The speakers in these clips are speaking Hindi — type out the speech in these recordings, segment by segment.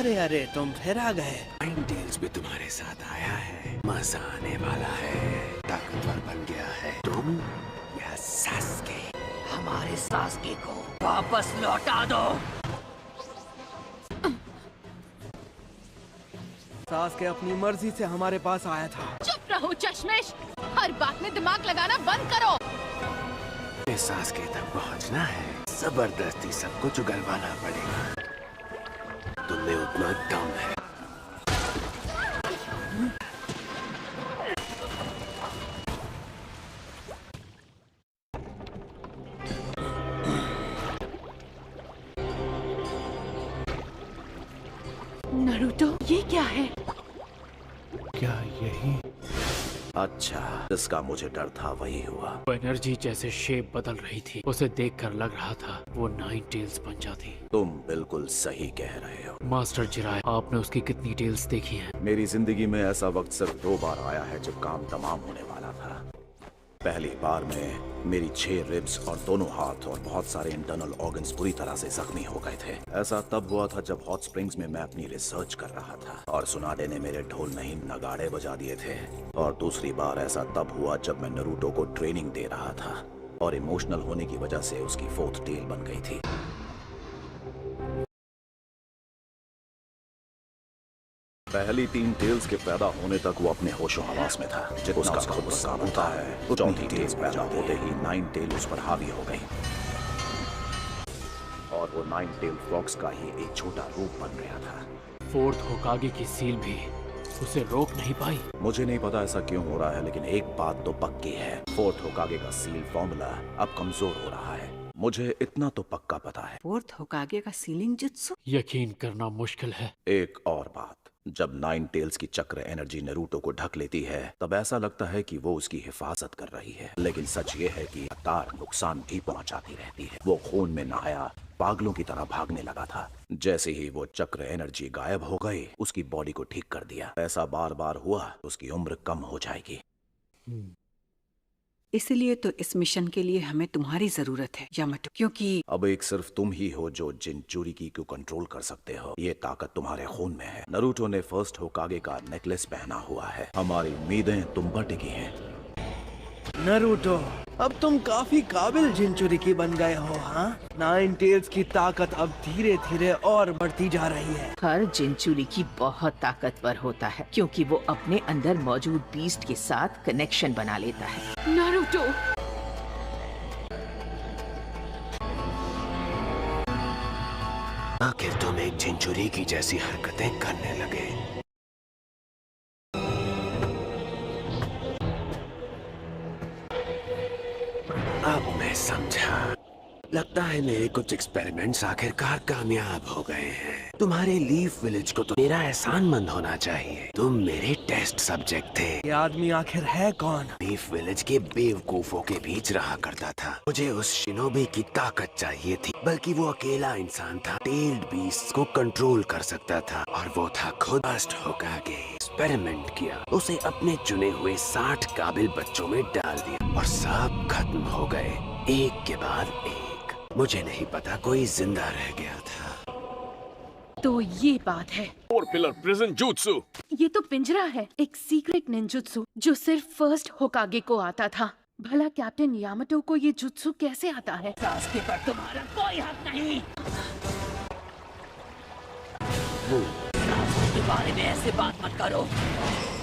अरे अरे, तुम फिर आ गए। नाइन टेल्स भी तुम्हारे साथ आया है। मजा आने वाला है। ताकतवर बन गया है तुम या सास्के? हमारे सास्के को वापस लौटा दो। सास्के अपनी मर्जी से हमारे पास आया था। चुप रहो चश्मिश, हर बात में दिमाग लगाना बंद करो। सास्के तक पहुंचना है, जबरदस्ती सबको चुगलवाना पड़ेगा। तुमने उतना दम है। नारुतो, ये क्या है? क्या यही? अच्छा, जिसका मुझे डर था वही हुआ। वो एनर्जी जैसे शेप बदल रही थी, उसे देखकर लग रहा था वो नाइन टेल्स बन जाती। तुम बिल्कुल सही कह रहे हो। मास्टर जिराय, आपने उसकी कितनी टेल्स देखी हैं? मेरी जिंदगी में ऐसा वक्त सिर्फ 2 बार आया है जब काम तमाम होने वाला था। पहली बार में मेरी 6 रिब्स और दोनों हाथ और बहुत सारे इंटरनल ऑर्गन्स बुरी तरह से जख्मी हो गए थे। ऐसा तब हुआ था जब हॉट स्प्रिंग्स में मैं अपनी रिसर्च कर रहा था और सुनाडे ने मेरे ढोल नहीं नगाड़े बजा दिए थे। और दूसरी बार ऐसा तब हुआ जब मैं नारुतो को ट्रेनिंग दे रहा था और इमोशनल होने की वजह से उसकी 4th टेल बन गई थी। पहली 3 टेल्स के पैदा होने तक वो अपने होशो हवास में था। जितना उसका खुद काम होता है, चौथी टेल्स पैदा होते ही 9 टेल उस पर हावी हो गई और वो 9 टेल फ्रॉक्स का ही एक छोटा रूप बन गया था। 4th होकागे की सील भी उसे रोक नहीं पाई। मुझे नहीं पता ऐसा क्यों हो रहा है, लेकिन एक बात तो पक्की है, 4th होकागे का सील फॉर्मूला अब कमजोर हो रहा है। मुझे इतना तो पक्का पता है। 4th होकागे का सीलिंग जुत्सु? यकीन करना मुश्किल है। एक और बात, जब 9 टेल्स की चक्र एनर्जी नारुतो को ढक लेती है तब ऐसा लगता है कि वो उसकी हिफाजत कर रही है, लेकिन सच ये है कि लगातार नुकसान भी पहुंचाती रहती है। वो खून में नहाया पागलों की तरह भागने लगा था। जैसे ही वो चक्र एनर्जी गायब हो गई, उसकी बॉडी को ठीक कर दिया। ऐसा बार बार हुआ, उसकी उम्र कम हो जाएगी। इसलिए तो इस मिशन के लिए हमें तुम्हारी जरूरत है यामाटो, क्योंकि अब एक सिर्फ तुम ही हो जो जिनचुरिकी को कंट्रोल कर सकते हो। ये ताकत तुम्हारे खून में है। नारुतो ने 1st होकागे का नेकलेस पहना हुआ है। हमारी उम्मीदें तुम पर टिकी हैं। नारुतो, अब तुम काफी काबिल जिनचुरिकी बन गए हो। हाँ, 9 टेल्स की ताकत अब धीरे धीरे और बढ़ती जा रही है। हर जिनचुरिकी बहुत ताकतवर होता है क्योंकि वो अपने अंदर मौजूद बीस्ट के साथ कनेक्शन बना लेता है। नारुतो, आखिर तुम एक जिनचुरिकी जैसी हरकतें करने लगे। अब मैं समझा। लगता है मेरे कुछ एक्सपेरिमेंट्स आखिरकार कामयाब हो गए हैं। तुम्हारे लीफ विलेज को तो मेरा एहसानमंद होना चाहिए। तुम मेरे टेस्ट सब्जेक्ट थे। ये आदमी आखिर है कौन? लीफ विलेज के बेवकूफों के बीच रहा करता था। मुझे उस शिनोबी की ताकत चाहिए थी, बल्कि वो अकेला इंसान था, टेल्ड बीस्ट को कंट्रोल कर सकता था, और वो था खुद 1st होकागे। एक्सपेरिमेंट किया, उसे अपने चुने हुए 60 काबिल बच्चों में डाल दिया और सब खत्म हो गए, एक के बाद एक। मुझे नहीं पता कोई जिंदा रह गया था। तो ये बात है। 4 पिलर प्रिजन jutsu। ये तो पिंजरा है, एक सीक्रेट निंजुत्सु जो सिर्फ 1st होकागे को आता था। भला कैप्टन यामाटो को ये जुत्सु कैसे आता है? सास्के पर तुम्हारा कोई हक नहीं। सास्के के बारे में ऐसे बात मत करो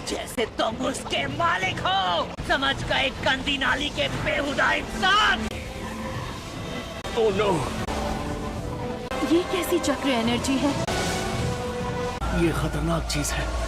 जैसे तुम उसके मालिक हो। समझ गए गंदी नाली के बेहुदा इंसान। Oh no! ये कैसी चक्र एनर्जी है? ये खतरनाक चीज है।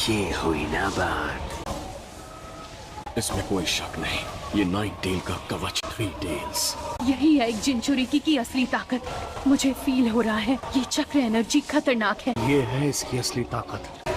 ये हुई ना बात। इसमें कोई शक नहीं, ये 9 टेल का कवच 3 टेल्स। यही है एक जिनचुरिकी की असली ताकत। मुझे फील हो रहा है ये चक्र एनर्जी खतरनाक है। ये है इसकी असली ताकत।